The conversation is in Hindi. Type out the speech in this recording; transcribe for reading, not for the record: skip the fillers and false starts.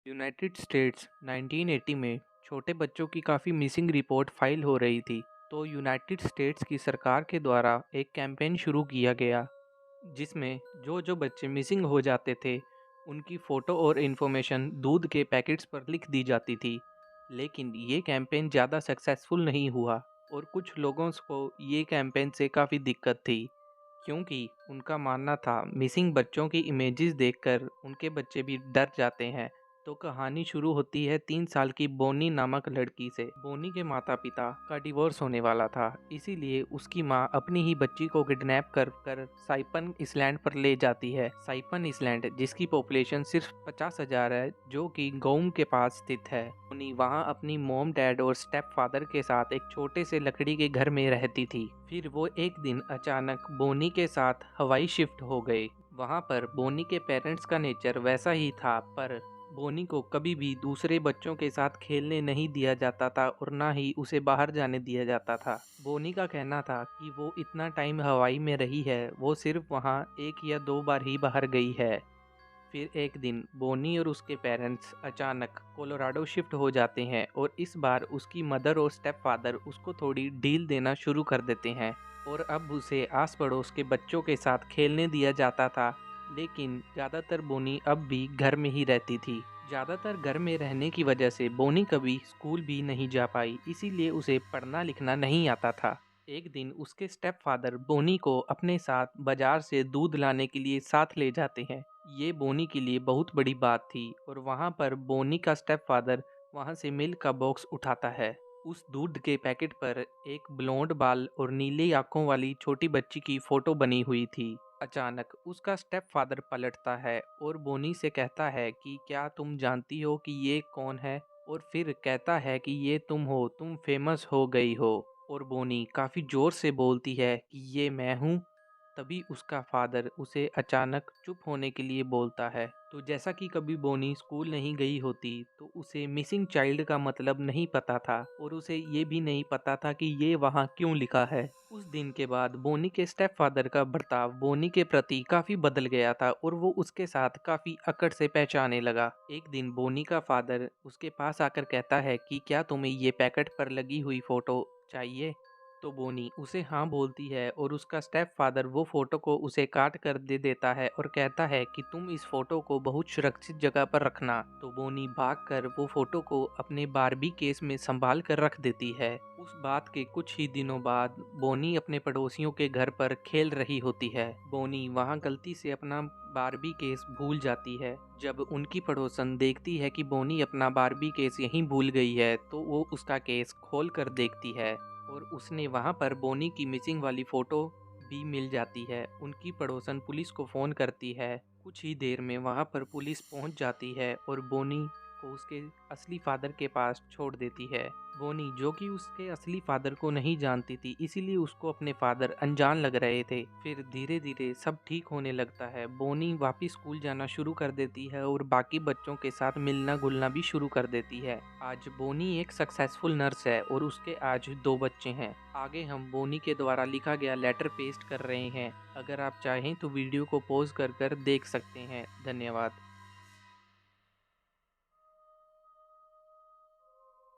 यूनाइटेड स्टेट्स 1980 में छोटे बच्चों की काफ़ी मिसिंग रिपोर्ट फाइल हो रही थी। तो यूनाइटेड स्टेट्स की सरकार के द्वारा एक कैंपेन शुरू किया गया जिसमें जो जो बच्चे मिसिंग हो जाते थे उनकी फ़ोटो और इन्फॉर्मेशन दूध के पैकेट्स पर लिख दी जाती थी। लेकिन ये कैंपेन ज़्यादा सक्सेसफुल नहीं हुआ और कुछ लोगों को ये कैंपेन से काफ़ी दिक्कत थी, क्योंकि उनका मानना था मिसिंग बच्चों की इमेजेस देखकर उनके बच्चे भी डर जाते हैं। तो कहानी शुरू होती है 3 साल की बोनी नामक लड़की से। बोनी के माता पिता का डिवोर्स होने वाला था, इसीलिए उसकी माँ अपनी ही बच्ची को किडनैप कर कर साइपन इसलैंड पर ले जाती है। साइपन इसलैंड जिसकी पॉपुलेशन सिर्फ 50,000 है, जो कि गोम के पास स्थित है। बोनी वहाँ अपनी मॉम डैड और स्टेप फादर के साथ एक छोटे से लकड़ी के घर में रहती थी। फिर वो एक दिन अचानक बोनी के साथ हवाई शिफ्ट हो गए। वहाँ पर बोनी के पेरेंट्स का नेचर वैसा ही था, पर बोनी को कभी भी दूसरे बच्चों के साथ खेलने नहीं दिया जाता था और ना ही उसे बाहर जाने दिया जाता था। बोनी का कहना था कि वो इतना टाइम हवाई में रही है, वो सिर्फ वहाँ 1 या 2 बार ही बाहर गई है। फिर एक दिन बोनी और उसके पेरेंट्स अचानक कोलोराडो शिफ्ट हो जाते हैं और इस बार उसकी मदर और स्टेप फादर उसको थोड़ी डील देना शुरू कर देते हैं और अब उसे आस पड़ोस के बच्चों के साथ खेलने दिया जाता था। लेकिन ज़्यादातर बोनी अब भी घर में ही रहती थी। ज़्यादातर घर में रहने की वजह से बोनी कभी स्कूल भी नहीं जा पाई, इसीलिए उसे पढ़ना लिखना नहीं आता था। एक दिन उसके स्टेप फादर बोनी को अपने साथ बाजार से दूध लाने के लिए साथ ले जाते हैं। ये बोनी के लिए बहुत बड़ी बात थी और वहाँ पर बोनी का स्टेप फादर वहाँ से मिल्क का बॉक्स उठाता है। उस दूध के पैकेट पर एक ब्लोंड बाल और नीली आंखों वाली छोटी बच्ची की फोटो बनी हुई थी। अचानक उसका स्टेप फादर पलटता है और बोनी से कहता है कि क्या तुम जानती हो कि ये कौन है, और फिर कहता है कि ये तुम हो, तुम फेमस हो गई हो। और बोनी काफ़ी ज़ोर से बोलती है कि ये मैं हूँ। तभी उसका फादर उसे अचानक चुप होने के लिए बोलता है। तो जैसा कि कभी बोनी स्कूल नहीं गई होती, तो उसे मिसिंग चाइल्ड का मतलब नहीं पता था और उसे ये भी नहीं पता था कि ये वहाँ क्यों लिखा है। उस दिन के बाद बोनी के स्टेप फादर का बर्ताव बोनी के प्रति काफ़ी बदल गया था और वो उसके साथ काफ़ी अकड़ से पहचाने लगा। एक दिन बोनी का फादर उसके पास आकर कहता है कि क्या तुम्हें ये पैकेट पर लगी हुई फ़ोटो चाहिए। तो बोनी उसे हाँ बोलती है और उसका स्टेप फादर वो फोटो को उसे काट कर दे देता है और कहता है कि तुम इस फोटो को बहुत सुरक्षित जगह पर रखना। तो बोनी भागकर वो फोटो को अपने बारबी केस में संभाल कर रख देती है। उस बात के कुछ ही दिनों बाद बोनी अपने पड़ोसियों के घर पर खेल रही होती है। बोनी वहाँ गलती से अपना बारबी केस भूल जाती है। जब उनकी पड़ोसन देखती है कि बोनी अपना बारबी केस यहीं भूल गई है, तो वो उसका केस खोल कर देखती है और उसने वहाँ पर बोनी की मिसिंग वाली फ़ोटो भी मिल जाती है। उनकी पड़ोसन पुलिस को फ़ोन करती है। कुछ ही देर में वहाँ पर पुलिस पहुँच जाती है और बोनी को उसके असली फादर के पास छोड़ देती है। बोनी, जो कि उसके असली फादर को नहीं जानती थी, इसीलिए उसको अपने फादर अनजान लग रहे थे। फिर धीरे धीरे सब ठीक होने लगता है। बोनी वापिस स्कूल जाना शुरू कर देती है और बाकी बच्चों के साथ मिलना घुलना भी शुरू कर देती है। आज बोनी एक सक्सेसफुल नर्स है और उसके आज 2 बच्चे हैं। आगे हम बोनी के द्वारा लिखा गया लेटर पेस्ट कर रहे हैं। अगर आप चाहें तो वीडियो को पॉज कर कर देख सकते हैं। धन्यवाद।